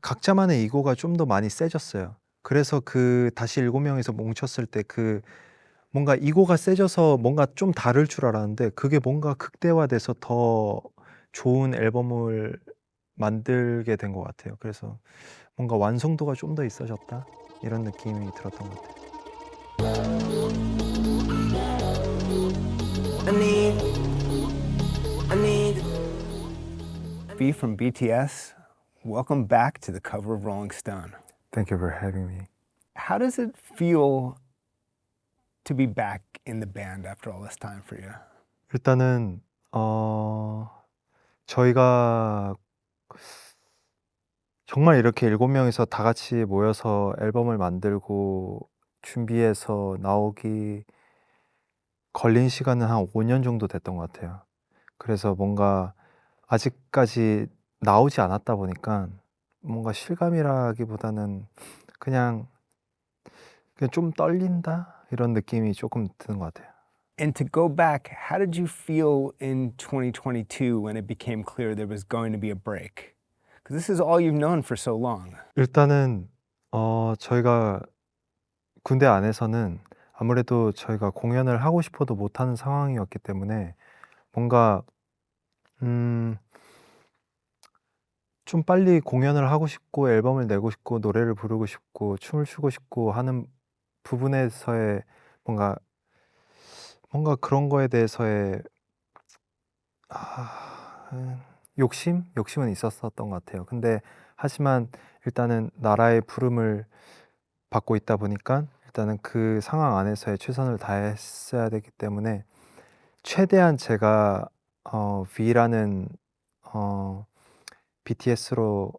각자만의 이고가 좀 더 많이 세졌어요. 그래서 그 다시 7 명이서 뭉쳤을 때 그 뭔가 이고가 세져서 뭔가 좀 다를 줄 알았는데 그게 뭔가 극대화돼서 더 좋은 앨범을 만들게 된 것 같아요. 그래서 뭔가 '완성도가 좀 더 있어졌다.' 이런 느낌이 들었던 것 같아요. V from BTS, welcome back to the cover of Rolling Stone. Thank you for having me. How does it feel to be back in the band after all this time for you? 일단은 저희가 정말 이렇게 7 명이서 다 같이 모여서 앨범을 만들고 준비해서 나오기 걸린 시간은 한 5년 정도 됐던 것 같아요. 그래서 뭔가 아직까지 나오지 않았다 보니까 뭔가 실감이라기보다는 그냥, 그냥 좀 떨린다 이런 느낌이 조금 드는 것 같아요. And to go back, how did you feel in 2022 when it became clear there was going to be a break? Because this is all you've known for so long. 일단은 저희가 군대 안에서는 아무래도 저희가 공연을 하고 싶어도 못하는 상황이었기 때문에 뭔가 음 좀 빨리 공연을 하고 싶고 앨범을 내고 싶고 노래를 부르고 싶고 춤을 추고 싶고 하는 부분에서의 뭔가 그런 거에 대해서의 욕심은 있었었던 것 같아요. 근데 하지만 일단은 나라의 부름을 받고 있다 보니까 일단은 그 상황 안에서의 최선을 다했어야 되기 때문에 최대한 제가 V라는 BTS로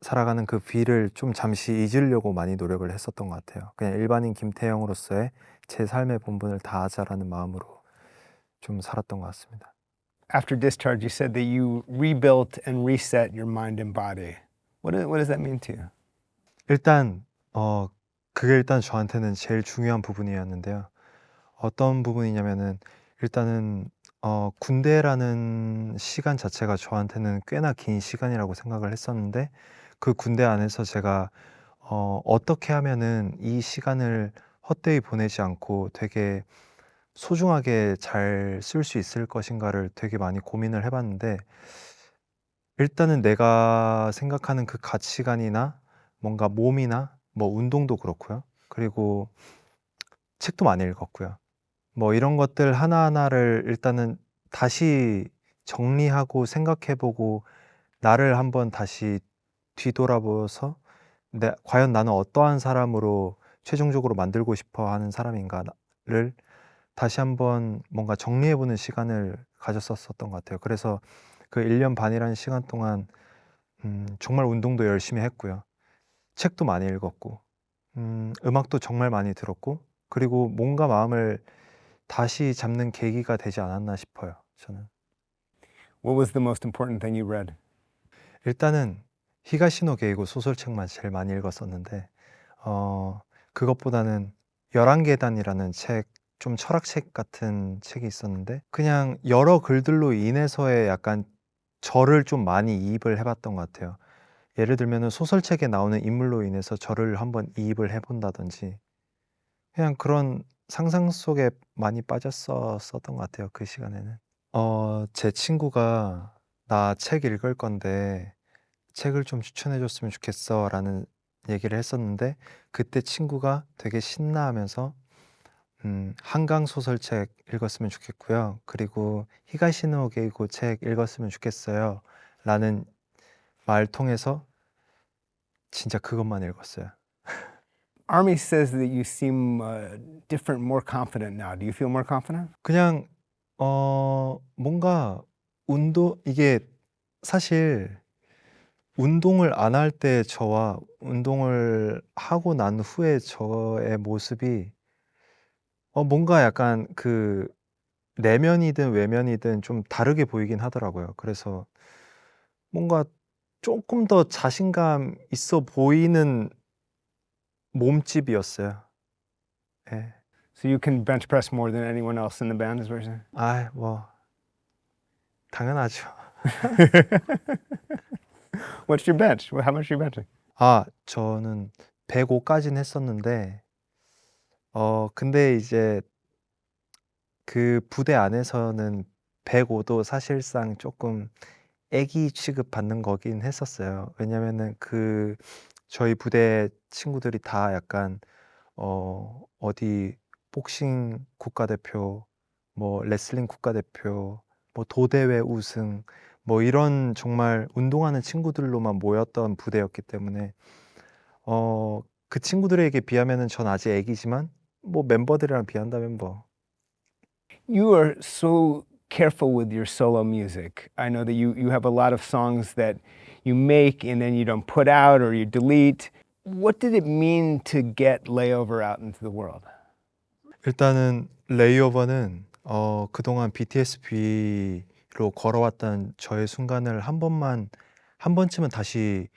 살아가는 그 V를 좀 잠시 잊으려고 많이 노력을 했었던 것 같아요. 그냥 일반인 김태형으로서의 제 삶의 본분을 다하자라는 마음으로 좀 살았던 것 같습니다. After discharge, you said that you rebuilt and reset your mind and body. What does that mean to you? 일단 그게 일단 저한테는 제일 중요한 부분이었는데요. 어떤 부분이냐면은 일단은 군대라는 시간 자체가 저한테는 꽤나 긴 시간이라고 생각을 했었는데 그 군대 안에서 제가 어떻게 하면은 이 시간을 헛되이 보내지 않고 되게 소중하게 잘 쓸 수 있을 것인가를 되게 많이 고민을 해 봤는데 일단은 내가 생각하는 그 가치관이나 뭔가 몸이나 뭐 운동도 그렇고요. 그리고 책도 많이 읽었고요. 뭐 이런 것들 하나하나를 일단은 다시 정리하고 생각해 보고 나를 한번 다시 뒤돌아보서 과연 나는 어떠한 사람으로 최종적으로 만들고 싶어 하는 사람인가를 다시 한번 뭔가 정리해 보는 시간을 가졌었던 것 같아요. 그래서 그 1년 반이라는 시간 동안 정말 운동도 열심히 했고요. 책도 많이 읽었고 음악도 정말 많이 들었고 그리고 몸과 마음을 다시 잡는 계기가 되지 않았나 싶어요, 저는. What was the most important thing you read? 일단은 히가시노 게이고 소설책만 제일 많이 읽었었는데 그것보다는 11 계단이라는 책, 좀 철학책 같은 책이 있었는데 그냥 여러 글들로 인해서의 약간 저를 좀 많이 이입을 해 봤던 것 같아요. 예를 들면은 소설책에 나오는 인물로 인해서 저를 한번 이입을 해 본다든지 그냥 그런 상상 속에 많이 빠졌었던 것 같아요, 그 시간에는. 제 친구가 "나 책 읽을 건데 책을 좀 추천해 줬으면 좋겠어."라는 얘기를 했었는데 그때 친구가 되게 신나하면서 한강 소설책 읽었으면 좋겠고요. 그리고 히가시노 게이고 책 읽었으면 좋겠어요.'라는 말 통해서 진짜 그것만 읽었어요. Army says that you seem different, more confident now. Do you feel more confident? 그냥 뭔가 이게 사실 운동을 안 할 때 저와 운동을 하고 난 후에 저의 모습이 뭔가 약간 그 내면이든 외면이든 좀 다르게 보이긴 하더라고요. 그래서 뭔가 쪼끔 더 자신감 있어 보이는 몸집이었어요. 예. So you can bench press more than anyone else in the band, is what you're 뭐 당연하죠. saying? What's your bench? How much are you benching? 저는 105까지는 했었는데 근데 이제 그 부대 안에서는 105도 사실상 조금 애기 취급받는 거긴 했었어요. 왜냐면은 저희 부대 친구들이 다 약간 어디 복싱 국가대표, 뭐 레슬링 국가대표, 뭐 도대회 우승, 뭐 이런 정말 운동하는 친구들로만 모였던 부대였기 때문에 그 친구들에게 비하면은 전 아직 애기지만 뭐 멤버들이랑 비한다면 뭐. You are so careful with your solo music. I know that you have a lot of songs that you make and then you don't put out or you delete. What did it mean to get Layover out into the world? 일단은 레이오버는 그동안 BTSB로 걸어왔던 저의 순간을 한 번쯤은 다시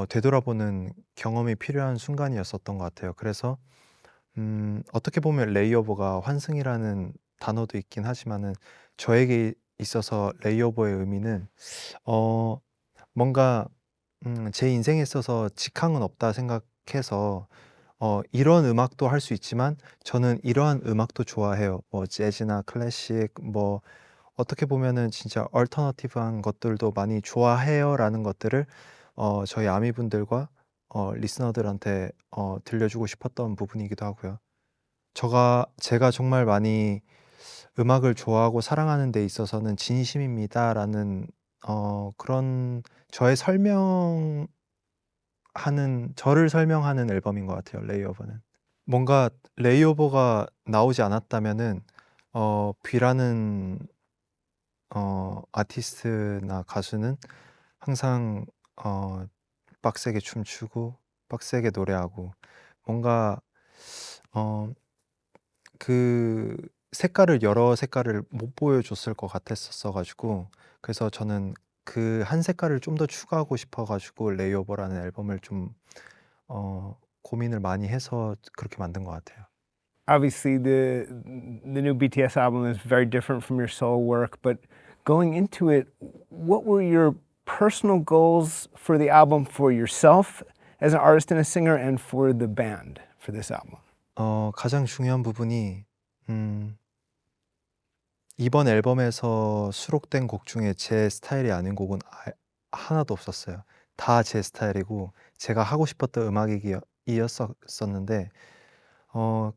되돌아보는 경험이 필요한 순간이었었던 것 같아요. 그래서 어떻게 보면 레이오버가 환승이라는 단어도 있긴 하지만은 저에게 있어서 레이오버의 의미는 뭔가 제 인생에 있어서 직항은 없다 생각해서 이런 음악도 할 수 있지만 저는 이러한 음악도 좋아해요. 뭐 재즈나 클래식 뭐 어떻게 보면은 진짜 얼터너티브한 것들도 많이 좋아해요라는 것들을 저희 아미분들과 리스너들한테 들려주고 싶었던 부분이기도 하고요. 제가 정말 많이 음악을 좋아하고 사랑하는 데 있어서는 진심입니다라는 그런 저를 설명하는 앨범인 것 같아요, 레이오버는. 뭔가 레이오버가 나오지 않았다면은 뷔라는 아티스트나 가수는 항상 빡세게 춤추고 빡세게 노래하고 뭔가 그 여러 색깔을 못 보여줬을 것 같았었어 가지고 그래서 저는 그 한 색깔을 좀 더 추가하고 싶어 가지고 레이오버라는 앨범을 좀 고민을 많이 해서 그렇게 만든 것 같아요. Obviously, the new BTS album is very different from your solo work, but going into it, what were your personal goals for the album for yourself as an artist and a singer and for the band for this album? 가장 중요한 부분이 이번 앨범에서 수록된 곡 중에 제 스타일이 아닌 곡은 하나도 없었어요. 다 제 스타일이고 제가 하고 싶었던 이었었는데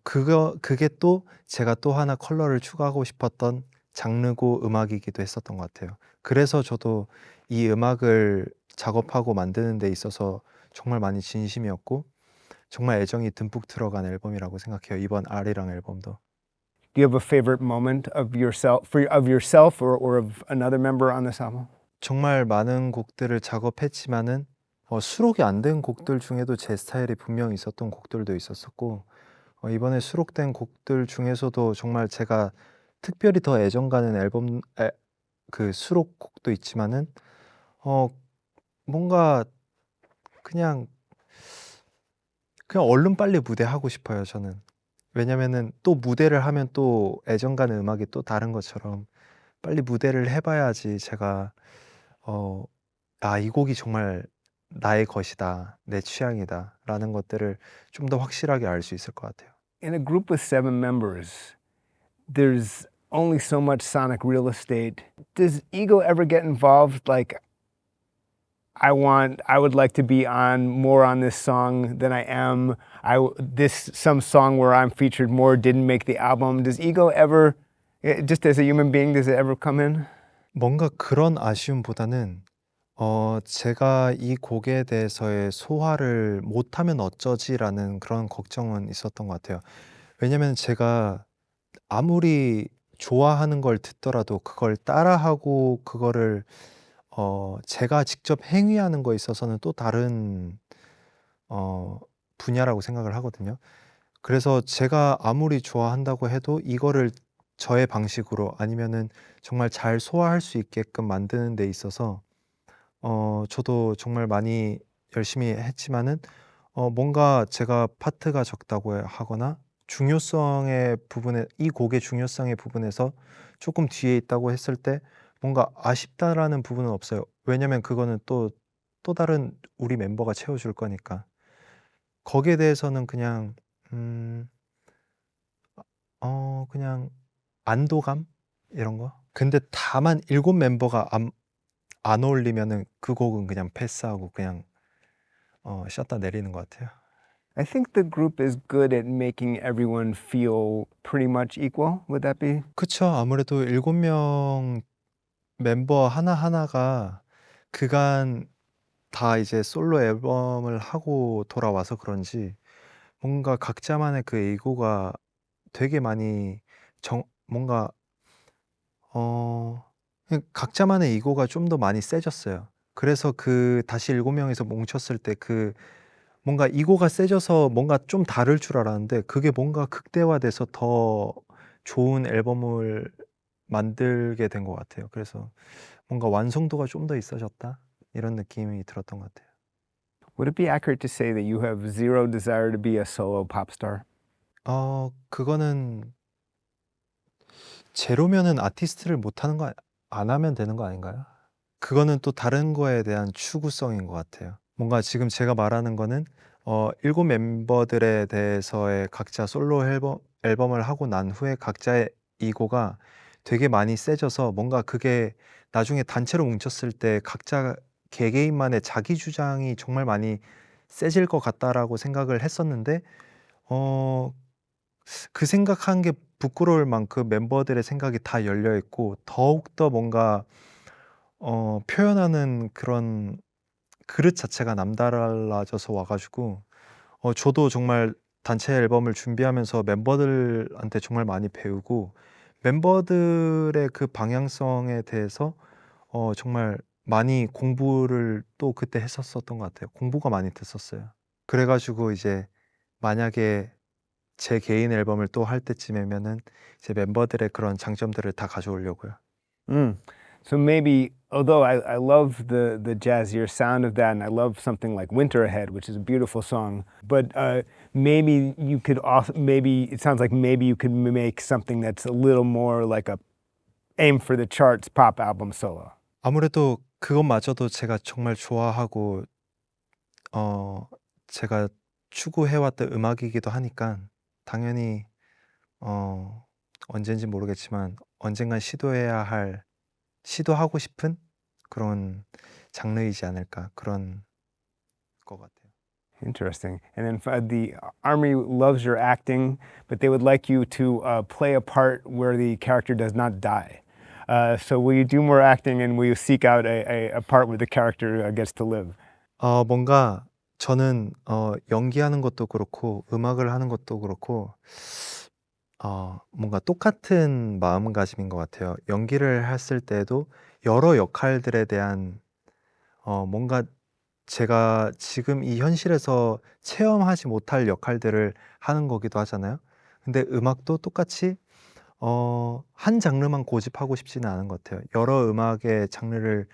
그게 또 제가 또 하나 컬러를 추가하고 싶었던 장르고 음악이기도 했었던 것 같아요. 그래서 저도 이 음악을 작업하고 만드는 데 있어서 정말 많이 진심이었고 정말 애정이 듬뿍 들어간 앨범이라고 생각해요. 이번 R이랑 앨범도. Do you have a favorite moment of yourself or of another member on this album? 정말 많은 곡들을 작업했지만은 수록이 안 된 곡들 중에도 제 스타일이 분명히 있었던 곡들도 있었었고 이번에 수록된 곡들 중에서도 정말 제가 특별히 더 애정 가는 그 수록곡도 있지만은 뭔가 그냥 얼른 빨리 무대하고 싶어요, 저는. 왜냐면은 또 무대를 하면 또 애정 가는 음악이 또 다른 것처럼 빨리 무대를 해 봐야지 제가 이 곡이 정말 나의 것이다. 내 취향이다.'라는 것들을 좀 더 확실하게 알 수 있을 것 같아요. In a group with 7 members, there's only so much sonic real estate. Does ego ever get involved? Like, I would like to be more on this song than I am. Some song where I'm featured more didn't make the album. Does ego ever, just as a human being, does it ever come in? 뭔가 그런 아쉬움보다는 제가 이 곡에 대해서의 소화를 못하면 어쩌지라는 그런 걱정은 있었던 것 같아요. 왜냐면 제가 아무리 좋아하는 걸 듣더라도 그걸 따라하고 그거를 제가 직접 행위하는 거에 있어서는 또 다른 분야라고 생각을 하거든요. 그래서 제가 아무리 좋아한다고 해도 이거를 저의 방식으로 아니면은 정말 잘 소화할 수 있게끔 만드는 데 있어서 저도 정말 많이 열심히 했지만은 뭔가 제가 파트가 적다고 하거나 이 곡의 중요성의 부분에서 조금 뒤에 있다고 했을 때 뭔가 아쉽다라는 부분은 없어요. 왜냐면 그거는 또 다른 우리 멤버가 채워줄 거니까. 거기에 대해서는 그냥 음 그냥 안도감 이런 거? 근데 다만 7 멤버가 안 어울리면은 그 곡은 그냥 패스하고 그냥 셧다 내리는 것 같아요. I think the group is good at making everyone feel pretty much equal. Would that be? 그쵸. 아무래도 7명 멤버 하나하나가 그간 다 이제 솔로 앨범을 하고 돌아와서 그런지 뭔가 각자만의 그 에고가 되게 많이 뭔가 각자만의 이고가 좀 더 많이 세졌어요. 그래서 그 다시 7 명이서 뭉쳤을 때 그 뭔가 이고가 세져서 뭔가 좀 다를 줄 알았는데 그게 뭔가 극대화돼서 더 좋은 앨범을 만들게 된 것 같아요. 그래서 뭔가 '완성도가 좀 더 있어졌다.' 이런 느낌이 들었던 것 같아요. Would it be accurate to say that you have zero desire to be a solo pop star? 그거는 제로면은 아티스트를 못하는 거 안 하면 되는 거 아닌가요? 그거는 또 다른 거에 대한 추구성인 것 같아요. 뭔가 지금 제가 말하는 거는 7 멤버들에 대해서의 각자 솔로 앨범을 하고 난 후에 각자의 이고가 되게 많이 세져서 뭔가 그게 나중에 단체로 뭉쳤을 때 각자 개개인만의 자기 주장이 정말 많이 세질 것 같다라고 생각을 했었는데 어 그 생각한 게 부끄러울 만큼 멤버들의 생각이 다 열려 있고 더욱더 뭔가 표현하는 그런 그릇 자체가 남달라져서 와 가지고 저도 정말 단체 앨범을 준비하면서 멤버들한테 정말 많이 배우고 멤버들의 그 방향성에 대해서 정말 많이 공부를 또 그때 했었었던 것 같아요. 공부가 많이 됐었어요. 그래 가지고 이제 만약에 제 개인 앨범을 또 할 때쯤이면은 이제 멤버들의 그런 장점들을 다 가져오려고요. Mm. So maybe, although I love the jazzier sound of that, and I love something like Winter Ahead, which is a beautiful song, but maybe you could also, maybe it sounds like maybe you could make something that's a little more like a aim for the charts pop album solo. 아무래도 그것마저도 제가 정말 좋아하고 제가 추구해 왔던 음악이기도 하니까 당연히 언젠진 모르겠지만 언젠간 시도하고 싶은 그런 장르이지 않을까 그런 것 같아요. Interesting. And then the army loves your acting, but they would like you to play a part where the character does not die. So will you do more acting and will you seek out a part where the character gets to live? 뭔가 저는 연기하는 것도 그렇고 음악을 하는 것도 그렇고 뭔가 똑같은 마음가짐인 것 같아요. 연기를 했을 때도 여러 역할들에 대한 뭔가 제가 지금 이 현실에서 체험하지 못할 역할들을 하는 거기도 하잖아요. 근데 음악도 똑같이 한 장르만 고집하고 싶지는 않은 것 같아요. 여러 음악의 장르를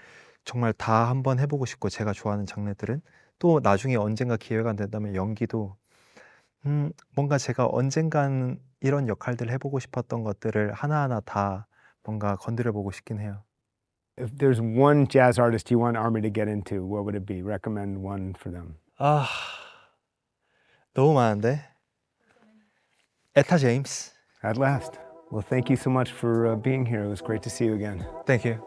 정말 다 한번 해 보고 싶고 제가 좋아하는 장르들은 또 나중에 언젠가 기회가 된다면 연기도 뭔가 제가 언젠간 이런 역할들을 해 보고 싶었던 것들을 하나하나 다 뭔가 건드려 보고 싶긴 해요. If there's one jazz artist you want Army to get into, what would it be? Recommend one for them. 아 너무 많은데. 에타 제임스. At last. Well, thank you so much for being here. It was great to see you again. Thank you.